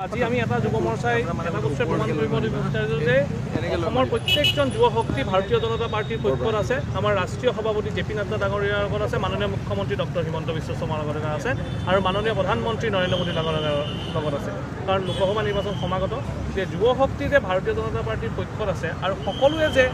আজি আমি এটা যুৱ মৰ্চাই এটা বস্তুৱে প্ৰমাণ কৰিব বিচাৰিছোঁ যে অসমৰ প্ৰত্যেকজন যুৱ শক্তি ভাৰতীয় জনতা পাৰ্টিৰ পক্ষত আছে। আমাৰ ৰাষ্ট্ৰীয় সভাপতি জেপি নাড্ডা ডাঙৰীয়াৰ লগত আছে, মাননীয় মুখ্যমন্ত্ৰী ডক্টৰ হিমন্ত বিশ্ব শৰ্মাৰ লগত আছে আৰু মাননীয় প্ৰধানমন্ত্ৰী নৰেন্দ্ৰ মোদী ডাঙৰীয়াৰ লগত আছে। কাৰণ লোকসভা নিৰ্বাচন সমাগত যে যুৱ শক্তি যে ভাৰতীয় জনতা পাৰ্টিৰ পক্ষত আছে আৰু সকলোৱে যে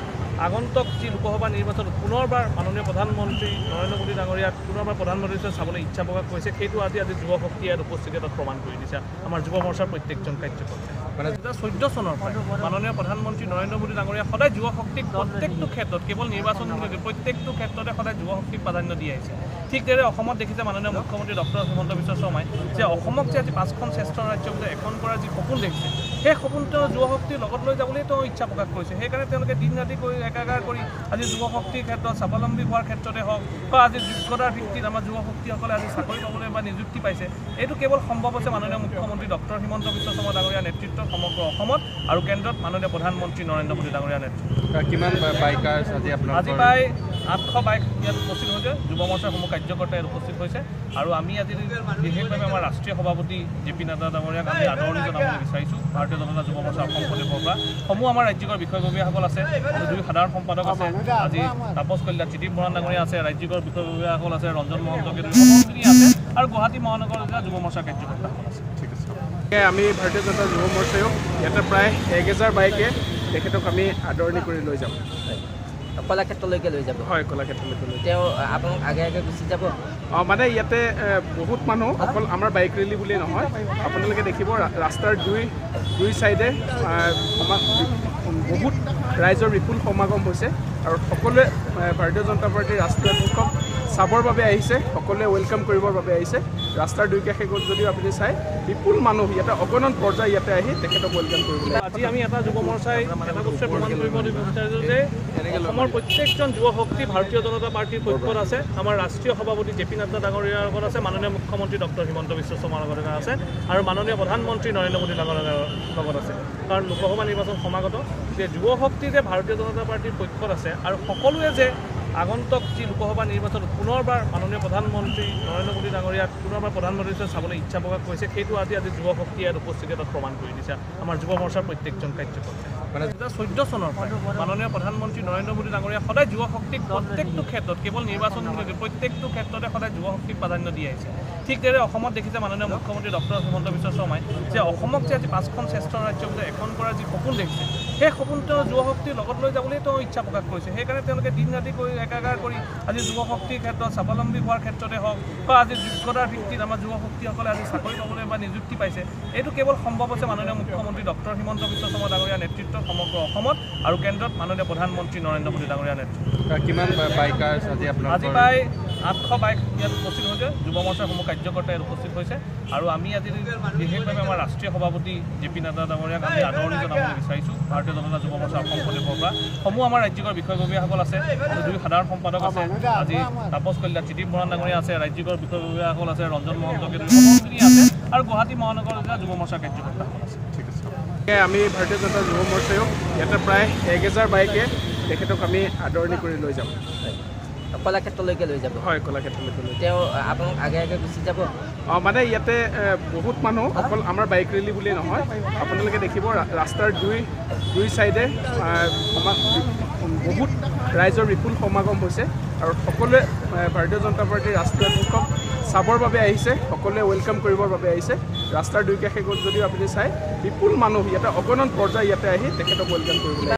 আগন্তুক যি লোকসভা নিৰ্বাচনত পুনৰবাৰ মাননীয় প্ৰধানমন্ত্ৰী নৰেন্দ্ৰ মোদী ডাঙৰীয়াক পুনৰবাৰ প্ৰধানমন্ত্ৰী হিচাপে চাবলৈ ইচ্ছা প্ৰকাশ কৰিছে, সেইটো আজি যুৱ শক্তিয়ে উপস্থিতি তাত প্ৰমাণ কৰি দিছে আমাৰ যুৱ মৰ্চাৰ প্ৰত্যেকজন কাৰ্যকৰ্তাই। 2014 চনৰ পৰা মাননীয় প্ৰধানমন্ত্ৰী নৰেন্দ্ৰ মোদী ডাঙৰীয়া সদায় যুৱ শক্তিক প্ৰত্যেকটো ক্ষেত্ৰত কেৱল নিৰ্বাচন প্ৰত্যেকটো ক্ষেত্ৰতে সদায় যুৱ শক্তিক প্ৰাধান্য দি আহিছে। ঠিক তেনেদৰে অসমত দেখিছে মাননীয় মুখ্যমন্ত্ৰী ডক্টৰ হিমন্ত বিশ্ব শৰ্মাই যে অসমক যে আজি 5খন শ্ৰেষ্ঠ ৰাজ্য ভিতৰত এখন কৰাৰ যি সপোন দেখিছে, সেই সপোন তেওঁ যুৱ শক্তিৰ লগত লৈ যাবলৈ তেওঁ ইচ্ছা প্ৰকাশ কৰিছে। সেইকাৰণে তেওঁলোকে দিন ৰাতি কৰি একাকাৰ কৰি আজি যুৱ শক্তিৰ ক্ষেত্ৰত স্বাৱলম্বী হোৱাৰ ক্ষেত্ৰতে হওক বা আজি যোগ্যতাৰ ভিত্তিত আমাৰ যুৱ শক্তিসকলে আজি চাকৰি পাবলৈ বা নিযুক্তি পাইছে, এইটো কেৱল সম্ভৱ হৈছে মাননীয় মুখ্যমন্ত্ৰী ডক্টৰ হিমন্ত বিশ্ব শৰ্মা ডাঙৰীয়াৰ নেতৃত্বত সমগ্ৰ অসমত আৰু কেন্দ্ৰত মাননীয় প্ৰধানমন্ত্ৰী নৰেন্দ্ৰ মোদী ডাঙৰীয়াৰ নেতৃত্বত। কিমান বাইকাৰ আজি প্ৰায় 800 বাইক ইয়াত উপস্থিত হৈছে, যুৱ মৰ্চাৰ সমূহ কাৰ্যকৰ্তাই উপস্থিত হৈছে আৰু আমি আজি বিশেষভাৱে আমাৰ ৰাষ্ট্ৰীয় সভাপতি জেপি নাড্ডা ডাঙৰীয়াক আমি আদৰণি জনাবলৈ বিচাৰিছোঁ। ভাৰতীয় জনতা যুৱ মৰ্চা অসম প্ৰদেশৰ পৰা সমূহ আমাৰ ৰাজ্যিকৰ বিষয়ববীয়াসকল আছে, 2 সাধাৰণ সম্পাদক আছে, আজি তাপস কলিতা চিদিপ বৰা ডাঙৰীয়া আছে, ৰাজ্যিকৰ বিষয়ববীয়াসকল আছে, ৰঞ্জন মহন্তকে সকলোখিনি আছে আৰু গুৱাহাটী মহানগৰ জিলা যুৱ মৰ্চাৰ কাৰ্যকৰ্তাসকল আছে। ঠিক আছে। আমি ভাৰতীয় জনতা যুৱ মৰ্চায়ো ইয়াতে প্ৰায় 1000 বাইকে তেখেতক আমি আদৰণি কৰি লৈ যাম। কলাক্ষেত্ৰলৈকে লৈ যাব? হয়, কলাক্ষেত্ৰলৈকে লৈ তেওঁ আপোনাক আগে গুচি যাব? মানে ইয়াতে বহুত মানুহ, অকল আমাৰ বাইক ৰেলী বুলিয়ে নহয়, আপোনালোকে দেখিব ৰাস্তাৰ দুই ছাইডে বহুত ৰাইজৰ বিপুল সমাগম হৈছে আৰু সকলোৱে ভাৰতীয় জনতা পাৰ্টীৰ ৰাষ্ট্ৰীয় অধ্যক্ষক চাবৰ বাবে আহিছে, সকলোৱে ৱেলকাম কৰিবৰ বাবে আহিছে। ৰাস্তাৰ দুই কাষে গ'ল যদিও আপুনি চাই বিপুল মানুহ ইয়াতে অগণন পৰ্যায় ইয়াতে আহি তেখেতক ৱেলকাম কৰিবলৈ। আজি আমি এটা যুৱ মৰ্চাই এটা বস্তুৱে প্ৰমাণ কৰিব বিচাৰিছোঁ যে অসমৰ প্ৰত্যেকজন যুৱ শক্তি ভাৰতীয় জনতা পাৰ্টিৰ পক্ষত আছে। আমাৰ ৰাষ্ট্ৰীয় সভাপতি জেপি নাড্ডা ডাঙৰীয়াৰ লগত আছে, মাননীয় মুখ্যমন্ত্ৰী ডক্টৰ হিমন্ত বিশ্ব শৰ্মাৰ লগত আছে আৰু মাননীয় প্ৰধানমন্ত্ৰী নৰেন্দ্ৰ মোদী ডাঙৰীয়াৰ লগত আছে। কাৰণ লোকসভা নিৰ্বাচন সমাগত যে যুৱ শক্তি যে ভাৰতীয় জনতা পাৰ্টিৰ পক্ষত আছে আৰু সকলোৱে যে আগন্তুক যি লোকসভা নিৰ্বাচনত পুনৰবাৰ মাননীয় প্ৰধানমন্ত্ৰী নৰেন্দ্ৰ মোদী ডাঙৰীয়াক পুনৰবাৰ প্ৰধানমন্ত্ৰী হিচাপে চাবলৈ ইচ্ছা প্ৰকাশ কৰিছে, সেইটো আজি যুৱ শক্তিয়ে উপস্থিতি তাত প্ৰমাণ কৰি দিছে আমাৰ যুৱ মৰ্চাৰ প্ৰত্যেকজন কাৰ্যকৰ্তাই। 2014 চনৰ পৰা মাননীয় প্ৰধানমন্ত্ৰী নৰেন্দ্ৰ মোদী ডাঙৰীয়া সদায় যুৱ শক্তিক প্ৰত্যেকটো ক্ষেত্ৰত কেৱল নিৰ্বাচন প্ৰত্যেকটো ক্ষেত্ৰতে সদায় যুৱ শক্তিক প্ৰাধান্য দি আহিছে। ঠিক তেনেদৰে অসমত দেখিছে মাননীয় মুখ্যমন্ত্ৰী ডক্টৰ হিমন্ত বিশ্ব শৰ্মাই যে অসমক যে আজি 5খন শ্ৰেষ্ঠ ৰাজ্য ভিতৰত এখন কৰাৰ যি সপোন দেখিছে, সেই সপোন তেওঁ যুৱ শক্তিৰ লগত লৈ যাবলৈ তেওঁ ইচ্ছা প্ৰকাশ কৰিছে। সেইকাৰণে তেওঁলোকে দিন ৰাতি কৰি একাকাৰ কৰি আজি যুৱ শক্তিৰ ক্ষেত্ৰত স্বাৱলম্বী হোৱাৰ ক্ষেত্ৰতে হওক বা আজি যোগ্যতাৰ ভিত্তিত আমাৰ যুৱ শক্তিসকলে আজি চাকৰি পাবলৈ বা নিযুক্তি পাইছে, এইটো কেৱল সম্ভৱ হৈছে মাননীয় মুখ্যমন্ত্ৰী ডক্টৰ হিমন্ত বিশ্ব শৰ্মা ডাঙৰীয়াৰ নেতৃত্বত সমগ্ৰ অসমত আৰু কেন্দ্ৰত মাননীয় প্ৰধানমন্ত্ৰী নৰেন্দ্ৰ মোদী ডাঙৰীয়াৰ নেতৃত্বত। কিমান বাইকাৰ আজি প্ৰায় 800 বাইক ইয়াত উপস্থিত হৈছে, যুৱ মৰ্চাৰ সমূহ কাৰ্যকৰ্তাই উপস্থিত হৈছে আৰু আমি আজি বিশেষভাৱে আমাৰ ৰাষ্ট্ৰীয় সভাপতি জেপি নাড্ডা ডাঙৰীয়াক আমি আদৰণি জনাবলৈ বিচাৰিছোঁ। ভাৰতীয় জনতা যুৱ মৰ্চা অসম প্ৰদেশৰ পৰা সমূহ আমাৰ ৰাজ্যিকৰ বিষয়ববীয়াসকল আছে, 2 সাধাৰণ সম্পাদক আছে, আজি তাপস কলিতা চিদিপ বৰা ডাঙৰীয়া আছে, ৰাজ্যিকৰ বিষয়ববীয়াসকল আছে, ৰঞ্জন মহন্তকে সকলোখিনি আছে আৰু গুৱাহাটী মহানগৰ জিলা যুৱ মৰ্চাৰ কাৰ্যকৰ্তাসকল আছে। ঠিক আছে। আমি ভাৰতীয় জনতা যুৱ মৰ্চায়ো ইয়াতে প্ৰায় 1000 বাইকে তেখেতক আমি আদৰণি কৰি লৈ যাম। কলাক্ষেত্ৰলৈকে লৈ যাব? হয়, কলাক্ষেত্ৰলৈকে লৈ তেওঁ আপোনাক আগে গুচি যাব? মানে ইয়াতে বহুত মানুহ, অকল আমাৰ বাইক ৰেলী বুলিয়ে নহয়, আপোনালোকে দেখিব ৰাস্তাৰ দুই ছাইডে বহুত ৰাইজৰ বিপুল সমাগম হৈছে আৰু সকলোৱে ভাৰতীয় জনতা পাৰ্টীৰ ৰাষ্ট্ৰীয় অধ্যক্ষক চাবৰ বাবে আহিছে, সকলোৱে ৱেলকাম কৰিবৰ বাবে আহিছে। ৰাস্তাৰ দুই কাষে গ'ল যদিও আপুনি চাই বিপুল মানুহ ইয়াতে অগণন পৰ্যায় ইয়াতে আহি তেখেতক ৱেলকাম কৰিবলৈ।